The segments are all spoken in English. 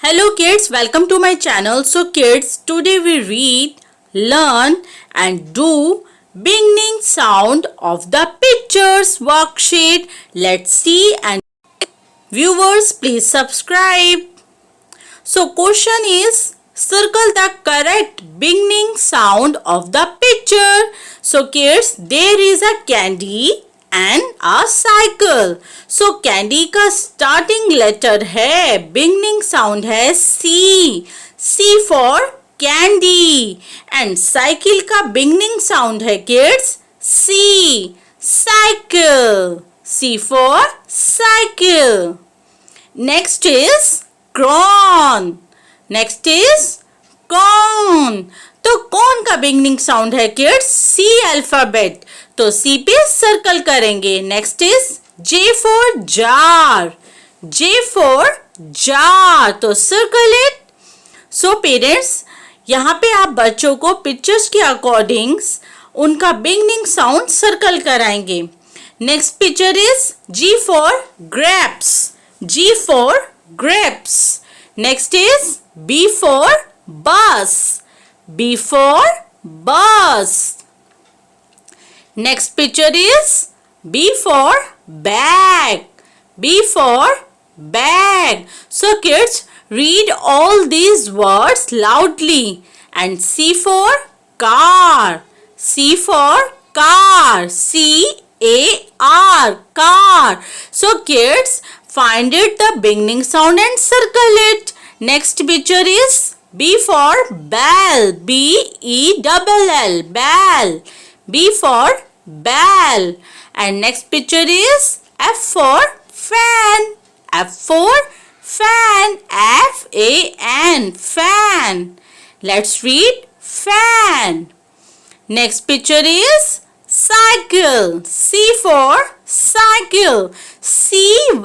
Hello kids, welcome to my channel. So kids, today we read, learn and do beginning sound of the pictures worksheet. Let's see, and viewers please subscribe. So question is, circle the correct beginning sound of the picture. So kids, there is a candy and a cycle. So candy का starting letter है, beginning sound है C. C for candy. And cycle का beginning sound है kids C. Cycle. C for cycle. Next is corn. Next is corn. तो corn का beginning sound है kids C alphabet. तो C पे circle करेंगे. Next is J for jar. J for jar. तो circle it. So parents, यहाँ पे आप बच्चों को पिक्चर्स के अकॉर्डिंग्स उनका बिगनिंग साउंड सर्कल कराएंगे. Next picture is G for grapes. G for grapes. Next is B for bus. B for bus. Next picture is B for bag. B for bag. So kids, read all these words loudly. And C for car. C for car. C-A-R. Car. So kids, find it the beginning sound and circle it. Next picture is B for bell. B-E-double-L. Bell. B for bell. And next picture is F for fan. F for fan. F-A-N. Fan. Let's read fan. Next picture is cycle. C for cycle. C-Y-C-L-E.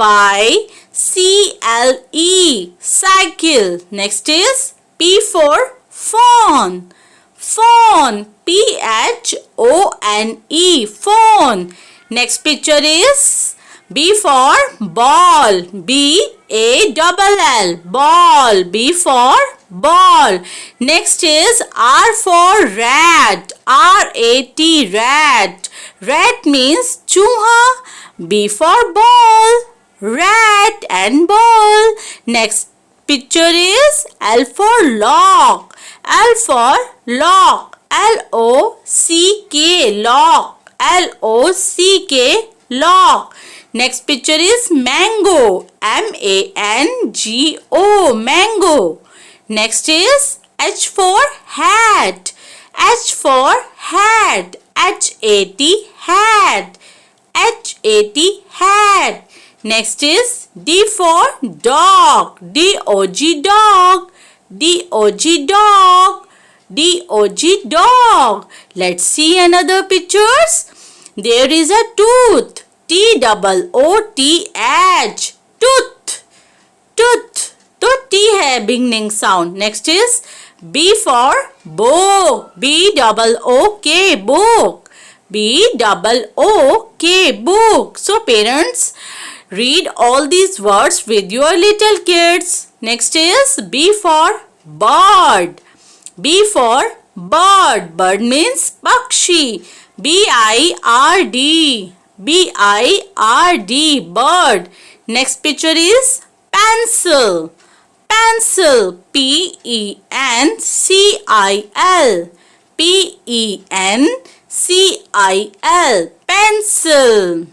Cycle. Next is P for phone. Phone. P-H-O-N-E. Phone. Next picture is B for ball. B-A-double-L. Ball. B for ball. Next is R for rat. R-A-T. Rat. Rat means chooha. B for ball. Rat and ball. Next picture is L for lock. L for lock. L-O-C-K. Lock. L-O-C-K. Lock. Next picture is mango. M-A-N-G-O. Mango. Next is H for hat. H for hat. H-A-T. Hat. H-A-T. Hat. Next is D for dog. D-O-G. Dog. D-O-G. Dog. D-O-G. Dog. Let's see another pictures. There is a tooth. T-O-O-T-H. Tooth. Tooth. तो T है beginning sound. Next is B for book. B-O-O-K. Book. B-O-O-K. Book. So parents, read all these words with your little kids. Next is B for bird. B for bird. Bird means pakshi. B-I-R-D. B-I-R-D. Bird. Next picture is pencil. Pencil. P-E-N-C-I-L. P-E-N-C-I-L. Pencil.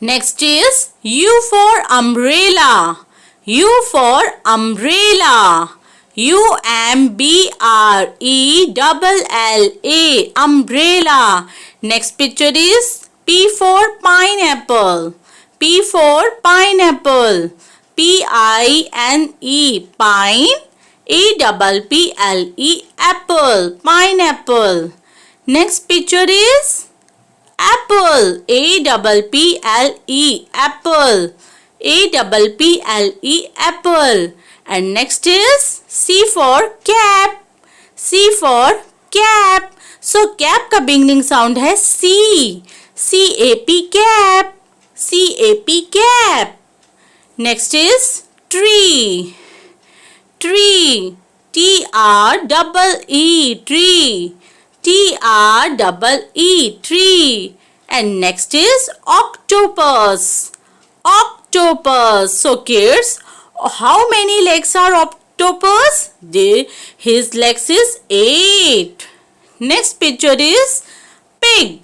Next is U for umbrella. U for umbrella. U-M-B-R-E-double-L-A. Umbrella. Next picture is P for pineapple. P for pineapple. P-I-N-E. Pine. A-double-P-L-E. Apple. Pineapple. Next picture is apple. A-double-P-L-E. Apple. A-double-P-L-E. Apple. And next is C for cap. C for cap. So cap का beginning sound है C. C-A-P. Cap. C-A-P. Cap. Next is tree. tree. T-R-E-E, tree. T-R-E-E, tree. And next is octopus. Octopus. So kids, how many legs are octopus? His legs is 8. Next picture is pig.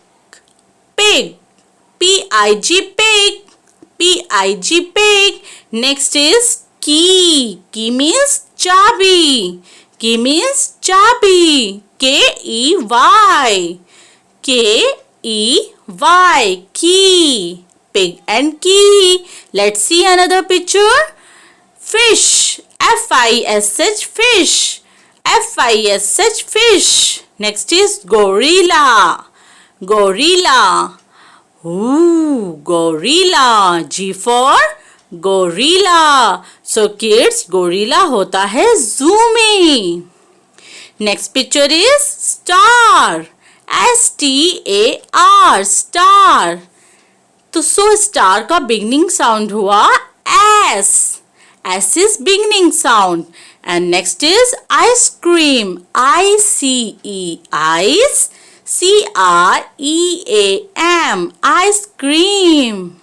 Pig. P-I-G, pig. P-I-G, pig. Next is key. Key means chabi. Key means chabi. K-E-Y. K-E-Y. Key. Pig and key. Let's see another picture. Fish. F-I-S-H, fish. F-I-S-H, fish. Next is gorilla. Gorilla. Ooh, gorilla. G for gorilla. So kids, gorilla होता है zoo में. Next picture is star. S-T-A-R, star. तो star का beginning sound हुआ S. S is beginning sound. And next is ice cream. I-C-E, ice. C-R-E-A-M, ice cream.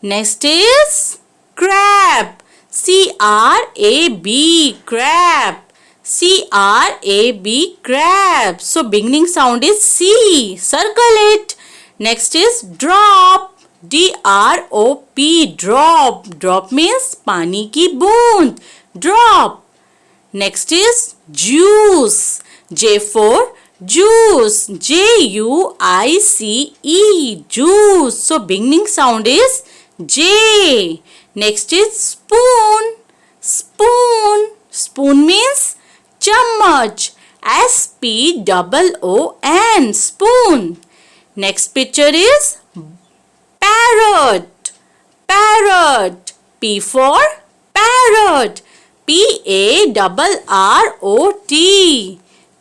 Next is crab. C-R-A-B, crab. C-R-A-B, crab. So beginning sound is C. Circle it. Next is drop. D-R-O-P, drop. Drop means पानी की बूंद. Drop. Next is juice. J for juice. J-U-I-C-E, juice. So beginning sound is J. Next is spoon. Spoon. Spoon means chammach. S-P-O-O-N, spoon. Next picture is parrot. Parrot. P for parrot. P-A-R-R-O-T.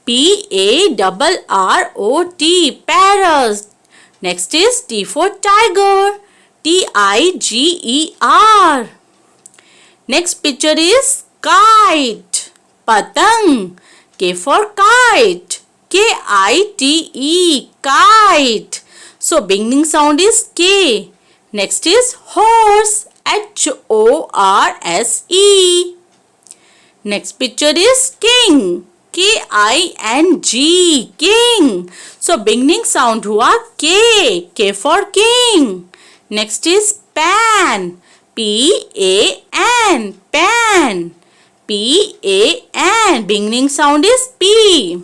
P-A-R-R-O-T, parrot. Next is T for tiger. T-I-G-E-R. Next picture is kite. Patang. K for kite. K-I-T-E, kite. So beginning sound is K. Next is horse. H-O-R-S-E. Next picture is king. K-I-N-G, king. So beginning sound हुआ K. K for king. Next is pan. P-A-N, pan. P-A-N. Beginning sound is P.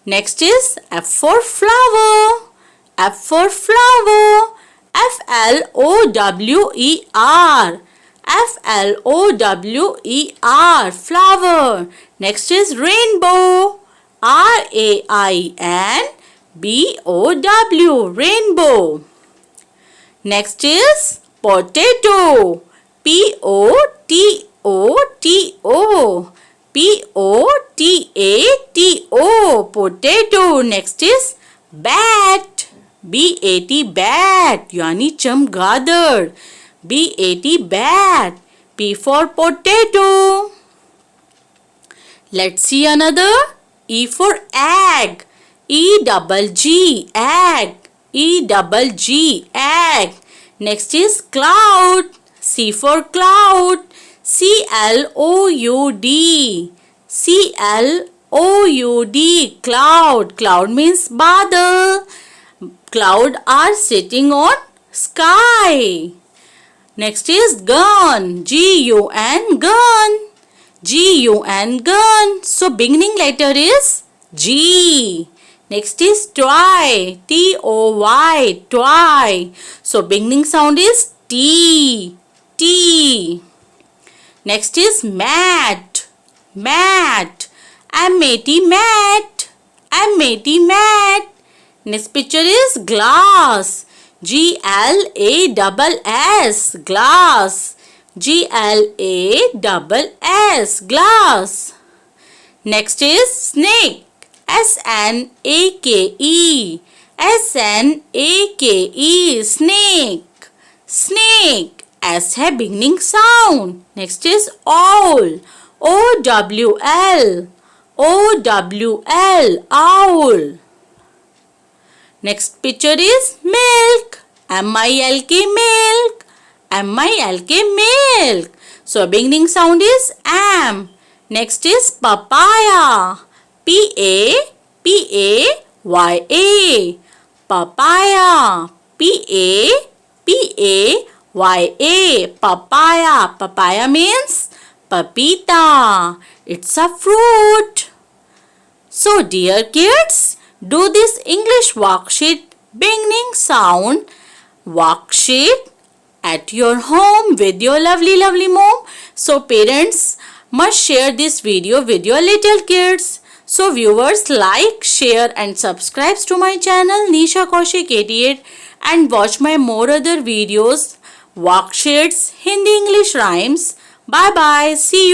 Next is F for flower. F for flower. F-L-O-W-E-R. F-L-O-W-E-R, flower. Next is rainbow. R-A-I-N-B-O-W, rainbow. Next is potato. P-O-T-O-T-O. P-O-T-A-T-O, potato. Next is bat. B-A-T, bat. यानी चमगादड़. B-A-T, bat. P for potato. Let's see another. E for egg. E-double-G, egg. E-double-G, egg. Next is cloud. C for cloud. C-L-O-U-D. C-L-O-U-D, cloud. Cloud means badal. Cloud are sitting on sky. Next is gun. G-U-N, gun. G-U-N, gun. So beginning letter is G. Next is toy. T-O-Y, toy. So beginning sound is T. T. Next is mat. Mat. M-A-T, mat. M-A-T, mat. Next picture is glass. G-L-A-S-S, glass. G-L-A-S-S, glass. Next is snake. S-N-A-K-E. S-N-A-K-E, snake. Snake. S है beginning sound. Next is owl. O-W-L. O-W-L. Owl. Next picture is milk. M-I-L-K, milk. M-I-L-K, milk. So beginning sound is am. Next is papaya. P-A-P-A-Y-A. Papaya. P-A-P-A-Y-A. Papaya. Papaya means papita. It's a fruit. So dear kids, do this English worksheet beginning sound worksheet at your home with your lovely mom. So parents must share this video with your little kids. So viewers, like, share and subscribe to my channel Nisha Kaushik 88 and watch my more other videos, worksheets, Hindi English rhymes. Bye bye. See you.